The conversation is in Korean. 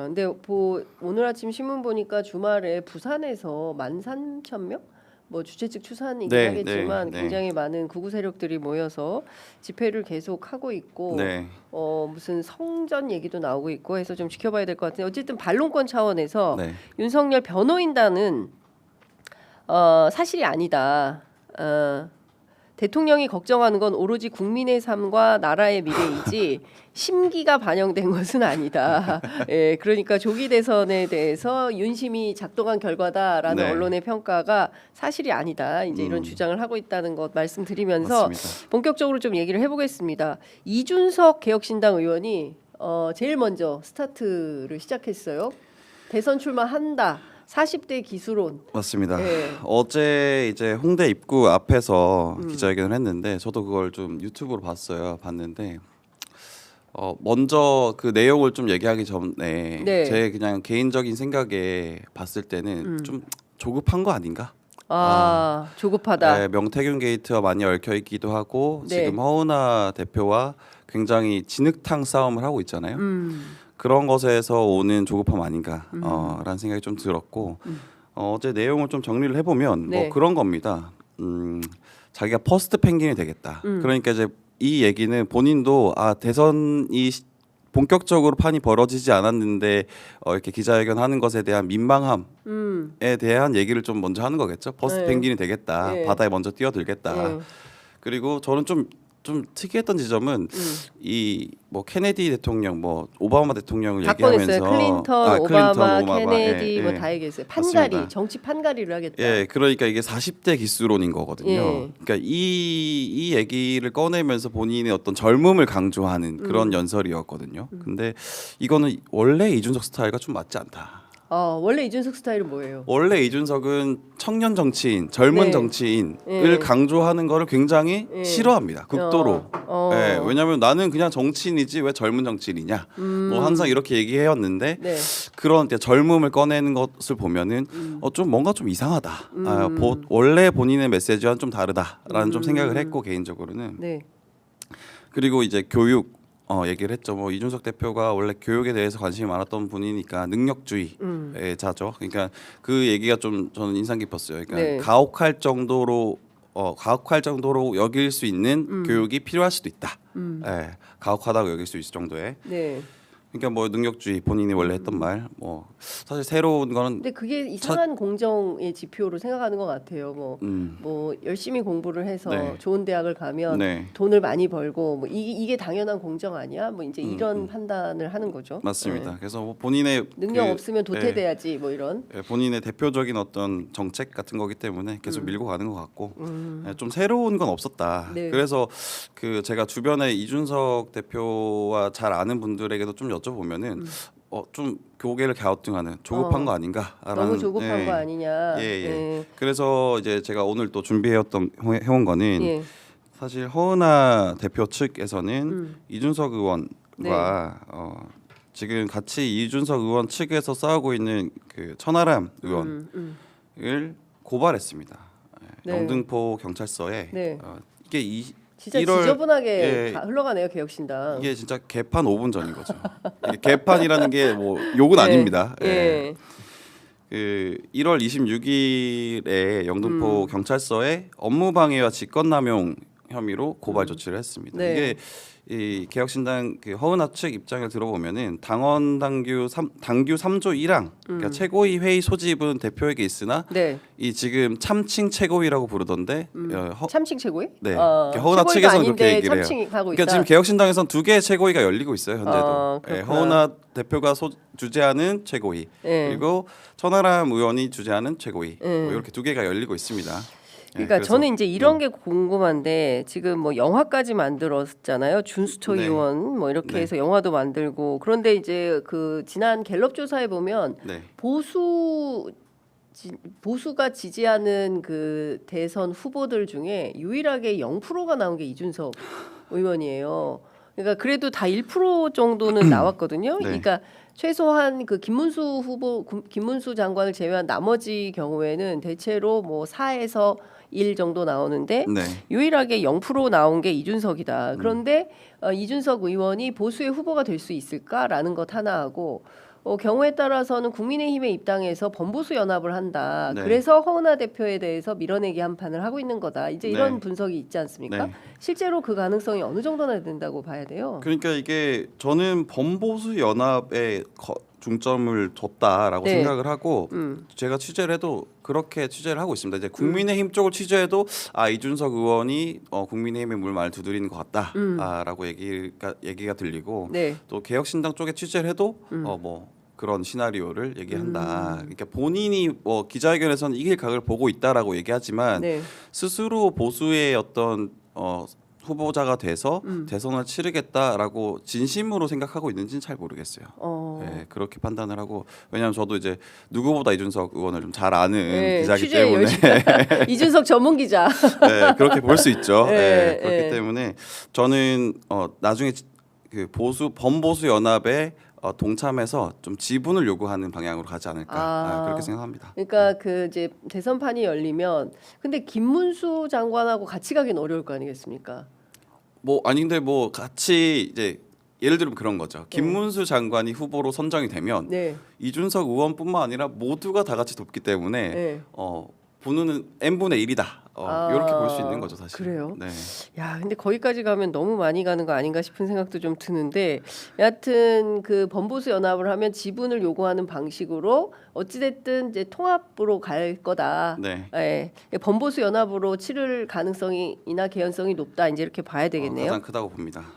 근데 오늘 아침 신문 보니까 주말에 부산에서 13,000명? 뭐 주최 측 추산이긴 네, 하겠지만 네. 굉장히 많은 극우 세력들이 모여서 집회를 계속 하고 있고 네. 무슨 성전 얘기도 나오고 있고 해서 좀 지켜봐야 될 것 같은데 어쨌든 반론권 차원에서 네. 윤석열 변호인단은 사실이 아니다. 대통령이 걱정하는 건 오로지 국민의 삶과 나라의 미래이지 심기가 반영된 것은 아니다. 예, 그러니까 조기 대선에 대해서 윤심이 작동한 결과다라는 네. 언론의 평가가 사실이 아니다. 이제 이런 주장을 하고 있다는 것 말씀드리면서 맞습니다. 본격적으로 좀 얘기를 해보겠습니다. 이준석 개혁신당 의원이 제일 먼저 스타트를 시작했어요. 대선 출마한다. 40대 기수론. 맞습니다. 네. 어제 이제 홍대 입구 앞에서 기자회견을 했는데 저도 그걸 좀 유튜브로 봤는데 먼저 그 내용을 좀 얘기하기 전에 네. 제 그냥 개인적인 생각에 봤을 때는 좀 조급한 거 아닌가? 조급하다. 네, 명태균 게이트와 많이 얽혀 있기도 하고 네. 지금 허은하 대표와 굉장히 진흙탕 싸움을 하고 있잖아요. 그런 것에서 오는 조급함 아닌가 라는 생각이 좀 들었고 어제 내용을 좀 정리를 해보면 네. 뭐 그런 겁니다. 자기가 퍼스트 펭귄이 되겠다. 그러니까 이제 이 얘기는 본인도 대선이 본격적으로 판이 벌어지지 않았는데 이렇게 기자회견 하는 것에 대한 민망함에 대한 얘기를 좀 먼저 하는 거겠죠. 퍼스트 네. 펭귄이 되겠다. 네. 바다에 먼저 뛰어들겠다. 그리고 저는 좀 특이했던 지점은 이 뭐 케네디 대통령, 뭐 오바마 대통령을 바꿔냈어요. 얘기하면서 클린턴, 오바마, 케네디 예, 뭐 예. 다 얘기했어요. 맞습니다. 정치 판가리를 하겠다. 예, 그러니까 이게 40대 기수론인 거거든요. 예. 그러니까 이 얘기를 꺼내면서 본인의 어떤 젊음을 강조하는 그런 연설이었거든요. 근데 이거는 원래 이준석 스타일과 좀 맞지 않다. 원래 이준석 스타일은 뭐예요? 원래 이준석은 청년 정치인, 젊은 네. 정치인을 예. 강조하는 거를 굉장히 예. 싫어합니다. 극도로. 어. 왜냐하면 나는 그냥 정치인이지 왜 젊은 정치인이냐. 뭐 항상 이렇게 얘기해왔는데 네. 그런 젊음을 꺼내는 것을 보면은 좀 뭔가 좀 이상하다. 원래 본인의 메시지와는 좀 다르다라는 좀 생각을 했고 개인적으로는. 네. 그리고 이제 교육 얘기를 했죠. 뭐 이준석 대표가 원래 교육에 대해서 관심이 많았던 분이니까 능력주의의 자죠. 그러니까 그 얘기가 좀 저는 인상 깊었어요. 그러니까 네. 가혹할 정도로 여길 수 있는 교육이 필요할 수도 있다. 예, 가혹하다고 여길 수 있을 정도의. 네. 그러니까 뭐 능력주의 본인이 원래 했던 말. 뭐 사실 새로운 거는 근데 그게 이상한 공정의 지표로 생각하는 것 같아요. 뭐 열심히 공부를 해서 네. 좋은 대학을 가면 네. 돈을 많이 벌고 뭐 이게 당연한 공정 아니야? 뭐 이제 이런 판단을 하는 거죠. 맞습니다. 네. 그래서 뭐 본인의 능력 그, 없으면 도태돼야지 뭐 이런. 본인의 대표적인 어떤 정책 같은 거기 때문에 계속 밀고 가는 것 같고 좀 새로운 건 없었다. 네. 그래서 그 제가 주변에 이준석 대표와 잘 아는 분들에게도 좀 여쭤보면은 좀 고개를 갸우뚱하는 조급한 거 아닌가라는 너무 조급한 거 아니냐. 예. 네. 그래서 이제 제가 오늘 또 해온 거는 예. 사실 허은하 대표 측에서는 이준석 의원과 지금 같이 이준석 의원 측에서 싸우고 있는 그 천하람 의원을 고발했습니다. 네. 영등포 경찰서에 네. 이게 진짜 1월 지저분하게 예. 다 흘러가네요 개혁신당. 이게 진짜 개판 5분 전인 거죠. 이게 개판이라는 게 뭐 욕은 네. 아닙니다. 예. 그 1월 26일에 영등포 경찰서에 업무방해와 직권남용 혐의로 고발 조치를 했습니다. 네. 이게 이 개혁신당 그 허은하 측 입장을 들어보면은 당규 3조 1항 그러니까 최고위 회의 소집은 대표에게 있으나 네. 이 지금 참칭 최고위라고 부르던데 참칭 최고위? 네. 허은하 최고위가 측에서는 아닌데 그렇게 얘기를 해요. 참칭하고 그러니까 있다. 지금 개혁신당에서는 두 개의 최고위가 열리고 있어요 현재도. 그렇구나. 허은하 대표가 주재하는 최고위 예. 그리고 천하람 의원이 주재하는 최고위 예. 뭐 이렇게 두 개가 열리고 있습니다. 그러니까 그래서, 저는 이제 이런 게 궁금한데 지금 뭐 영화까지 만들었잖아요. 준스토 네. 의원 뭐 이렇게 네. 해서 영화도 만들고 그런데 이제 그 지난 갤럽 조사에 보면 네. 보수가 지지하는 그 대선 후보들 중에 유일하게 0%가 나온 게 이준석 의원이에요. 그러니까 그래도 다 1% 정도는 나왔거든요. 네. 그러니까 최소한 그 김문수 장관을 제외한 나머지 경우에는 대체로 뭐 4에서 1 정도 나오는데 네. 유일하게 0% 나온 게 이준석이다. 그런데 이준석 의원이 보수의 후보가 될 수 있을까라는 것 하나 하고 경우에 따라서는 국민의힘의 입당에서 범보수 연합을 한다. 네. 그래서 허은하 대표에 대해서 밀어내기 한 판을 하고 있는 거다. 이제 이런 네. 분석이 있지 않습니까? 네. 실제로 그 가능성이 어느 정도나 된다고 봐야 돼요? 그러니까 이게 저는 범보수 연합에 중점을 뒀다라고 네. 생각을 하고 제가 취재를 해도 그렇게 취재를 하고 있습니다. 이제 국민의힘 쪽을 취재해도 이준석 의원이 국민의힘의 물말 두드리는 것 같다라고 얘기가 들리고 네. 또 개혁신당 쪽에 취재를 해도 뭐 그런 시나리오를 얘기한다. 그러니까 본인이 뭐 기자회견에서는 이길 각을 보고 있다라고 얘기하지만 네. 스스로 보수의 어떤 후보자가 돼서 대선을 치르겠다라고 진심으로 생각하고 있는지는 잘 모르겠어요. 네, 그렇게 판단을 하고 왜냐하면 저도 이제 누구보다 이준석 의원을 좀 잘 아는 네, 기자이기 취재 때문에 이준석 전문 기자. 네, 그렇게 볼 수 있죠. 네, 그렇기 네. 때문에 저는 나중에 그 범보수 연합에 동참해서 좀 지분을 요구하는 방향으로 가지 않을까 그렇게 생각합니다. 그러니까 그 이제 대선판이 열리면 근데 김문수 장관하고 같이 가긴 어려울 거 아니겠습니까? 뭐 아니 근데 뭐 같이 이제 예를 들면 그런 거죠. 김문수 장관이 후보로 선정이 되면 네. 이준석 의원뿐만 아니라 모두가 다 같이 돕기 때문에 네. 분은 n분의 1이다. 이렇게 볼 수 있는 거죠, 사실. 그래요? 네. 야, 근데 거기까지 가면 너무 많이 가는 거 아닌가 싶은 생각도 좀 드는데, 여하튼 그 범보수 연합을 하면 지분을 요구하는 방식으로 어찌됐든 이제 통합으로 갈 거다. 네. 예, 범보수 연합으로 치를 가능성이나 개연성이 높다. 이제 이렇게 봐야 되겠네요. 가장 크다고 봅니다.